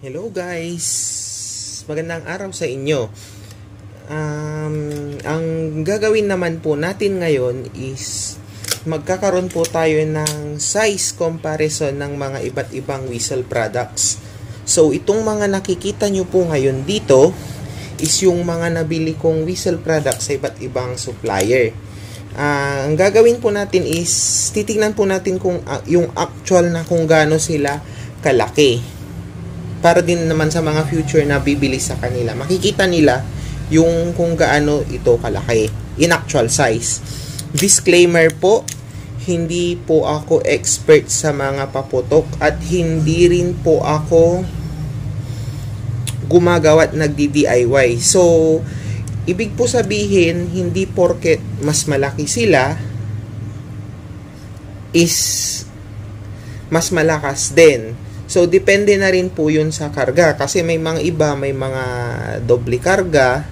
Hello guys! Magandang araw sa inyo. Ang gagawin naman po natin ngayon is magkakaroon po tayo ng size comparison ng mga iba't ibang whistle products. So itong mga nakikita nyo po ngayon dito is yung mga nabili kong whistle products sa iba't ibang supplier. Ang gagawin po natin is titingnan po natin kung yung actual na kung gaano sila kalaki. Para din naman sa mga future na bibili sa kanila, makikita nila yung kung gaano ito kalaki in actual size. Disclaimer po, hindi po ako expert sa mga paputok at hindi rin po ako gumagawa at nagdi-DIY. So, ibig po sabihin, hindi porket mas malaki sila is mas malakas din. So, depende na rin po yun sa karga. Kasi may mga iba, may mga doble karga.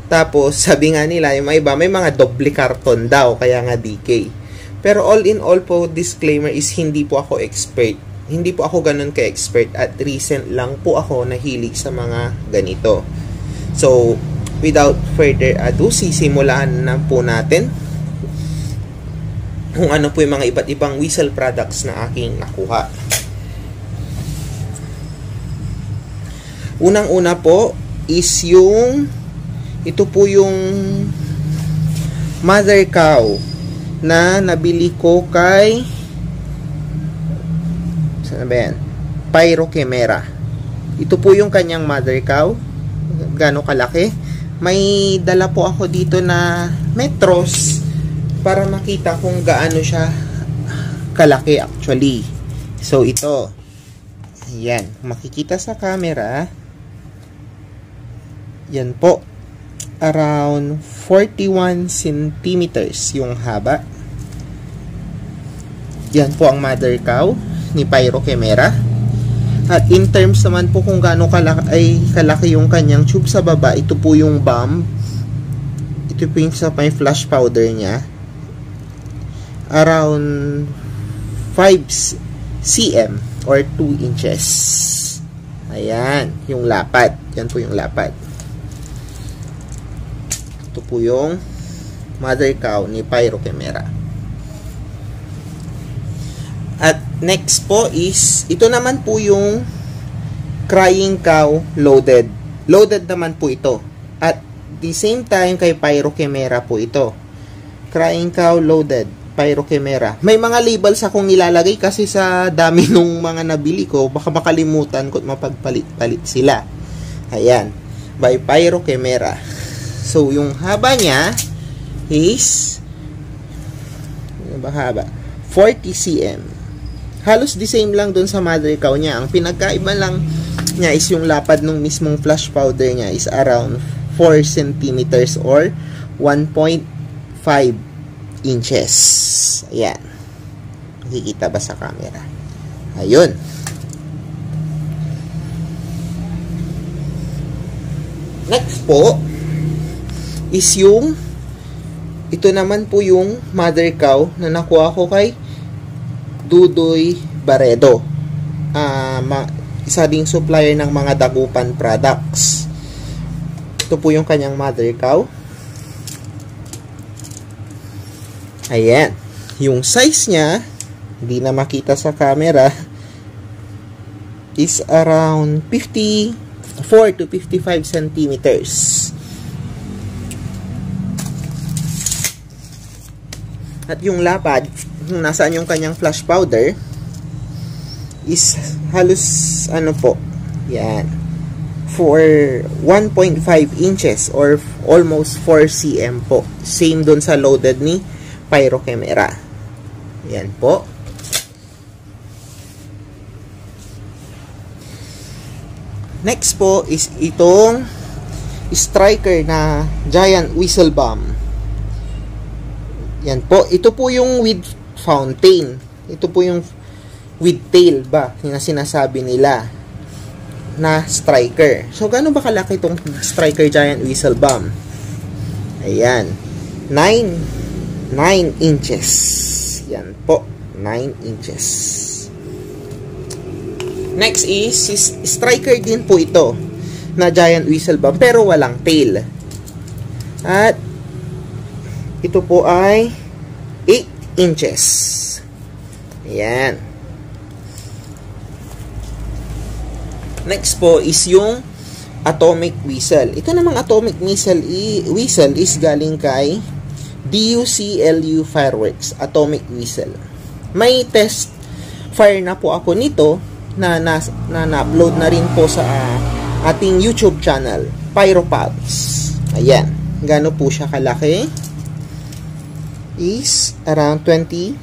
Tapos, sabi nga nila, yung mga iba, may mga doble karton daw. Kaya nga DK. Pero all in all po, disclaimer is hindi po ako expert. Hindi po ako ganun ka-expert. At recent lang po ako nahilig sa mga ganito. So, without further ado, sisimulan na po natin kung ano po yung mga iba't ibang whistle products na aking nakuha. Unang-una po is ito po yung mother cow na nabili ko kay saan ba yan? Pyro Chimera. Ito po yung kanyang mother cow. Gaano kalaki? May dala po ako dito na metros para makita kung gaano siya kalaki actually. So ito. Ayan. Makikita sa camera. Yan po, around 41 centimeters yung haba. Yan po ang mother cow ni Pyro Chimera. At in terms naman po kung gaano kalaki yung kanyang tube sa baba, ito po yung bomb. Ito po yung sa may flash powder niya. Around 5 cm or 2 inches. Ayan, yung lapad. Yan po yung lapad. Ito po yung mother cow ni Pyro Chimera. At next po is, ito naman po yung crying cow loaded. Loaded naman po ito. At the same time kay Pyro Chimera po ito. Crying cow loaded, Pyro Chimera. May mga labels akong nilalagay kasi sa dami nung mga nabili ko, baka makalimutan ko at mapagpalit-palit sila. Ayan. By Pyro Chimera. So, yung haba niya is 40 cm. Halos the same lang dun sa mother cow niya. Ang pinagkaiba lang niya is yung lapad ng mismong flash powder niya is around 4 centimeters or 1.5 inches. Ayan. Nakikita ba sa camera? Ayun. Next po is ito naman po yung mother cow na nakuha ko kay Dudoy Baredo. Isa ding supplier ng mga dagupan products. Ito po yung kanyang mother cow. Ayan. Yung size niya, hindi na makita sa camera, is around 54 to 55 centimeters. At yung lapad, nasaan yung kanyang flash powder, is halos, yan, for 1.5 inches or almost 4 cm po. Same dun sa loaded ni Pyro Chimera. Yan po. Next po is itong striker na giant whistle bomb. Yan po. Ito po yung with fountain. Ito po yung with tail ba na sinasabi nila na striker. So, gaano ba kalaki itong striker giant whistle bomb? Ayan. 9 inches. Yan po. 9 inches. Next is striker din po ito na giant whistle bomb pero walang tail. At ito po ay 8 inches. Ayan. Next po is yung atomic whistle. Ito namang atomic whistle is galing kay DUCLU Fireworks Atomic Whistle. May test fire na po ako nito na na-upload na rin po sa ating YouTube channel, Pyropals. Ayan. Gano po siya kalaki? Is around 20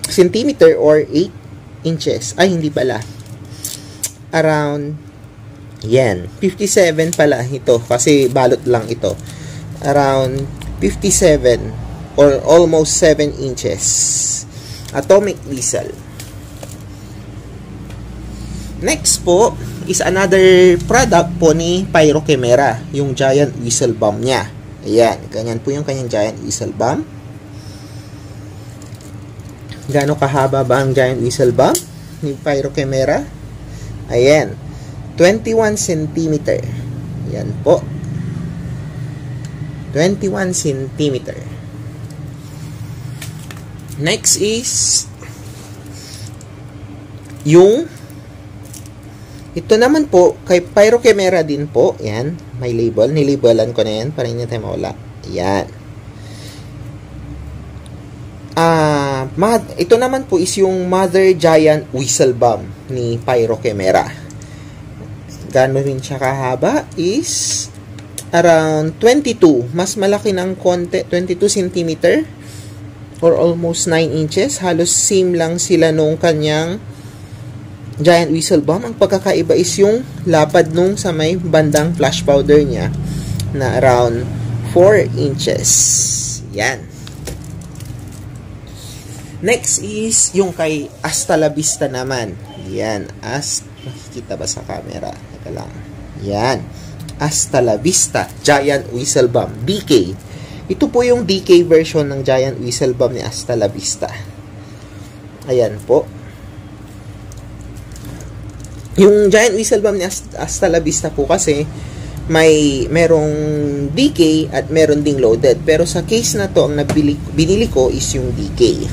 cm or 8 inches. Ay, hindi pala. Around, yan, 57 pala ito kasi balot lang ito. Around 57 or almost 7 inches. Atomic whistle. Next po is another product po ni Pyro Chimera, yung giant whistle bomb niya. Ayan, ganyan po yung kanyang giant whistle bomb. Gaano kahaba ba ang giant whistle bomb ni Pyro Chimera? Ayan, 21 cm. Ayan po. 21 cm. Next is yung ito naman po kay Pyro Chimera din po. Yan, may label. Nilabelan ko na yan para hindi tayo mawala. Yan. Ito naman po is yung Mother Giant Whistle Bomb ni Pyro Chimera. Gano'n rin siya kahaba is around 22. Mas malaki ng konti, 22 cm or almost 9 inches. Halos same lang sila nung kanyang giant whistle bomb. Ang pagkakaiba is yung lapad nung sa may bandang flash powder niya na around 4 inches. Yan. Next is yung kay Hasta La Vista naman. Yan. Makikita ba sa camera? Teka lang. Yan. Hasta La Vista Giant Whistle Bomb DK. Ito po yung DK version ng giant whistle bomb ni Hasta La Vista. Ayan po. Yung giant whistle bomb ni Hasta La Vista po kasi merong DK at meron ding loaded. Pero sa case na to, ang binili ko is yung DK.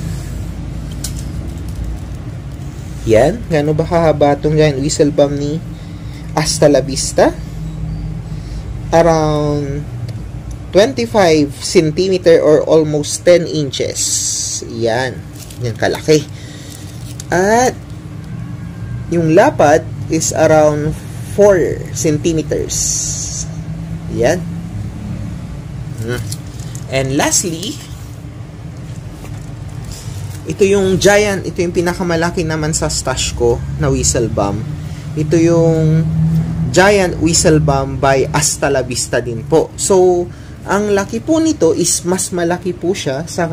Yan. Gano'n ba kahaba itong giant whistle bomb ni Hasta La Vista? Around 25 cm or almost 10 inches. Yan. Yan kalaki. At yung lapad is around 4 centimeters. Yan. And lastly, ito yung pinakamalaki naman sa stash ko na whistle bomb. Ito yung giant whistle bomb by Hasta La Vista din po. So, ang laki po nito is mas malaki po siya sa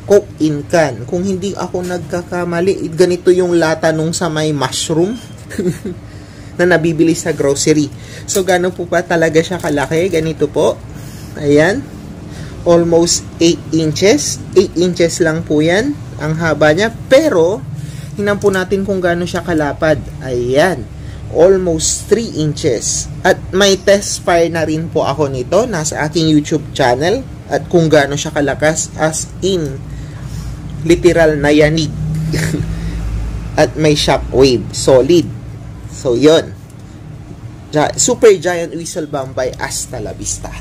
Coke in can. Kung hindi ako nagkakamali, ganito yung lata nung sa may mushroom na nabibili sa grocery. So, gano'n po pa talaga siya kalaki? Ganito po. Ayan. Almost 8 inches. 8 inches lang po yan. Ang haba niya. Pero, tingnan po natin kung gano'n siya kalapad. Ayan. Almost 3 inches. At may test fire na rin po ako nito. Nasa aking YouTube channel. At kung gano'n siya kalakas. As in, literal na yanig. At may shockwave. Solid. So, yun. Super Giant Whistle Bomb by Hasta La Vista.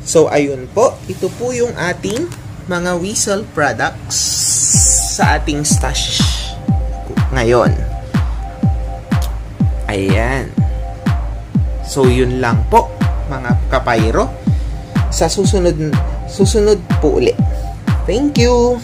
So, ayun po. Ito po yung ating mga whistle products sa ating stash ngayon. Ayan. So, yun lang po, mga kapayro. Sa susunod po ulit. Thank you!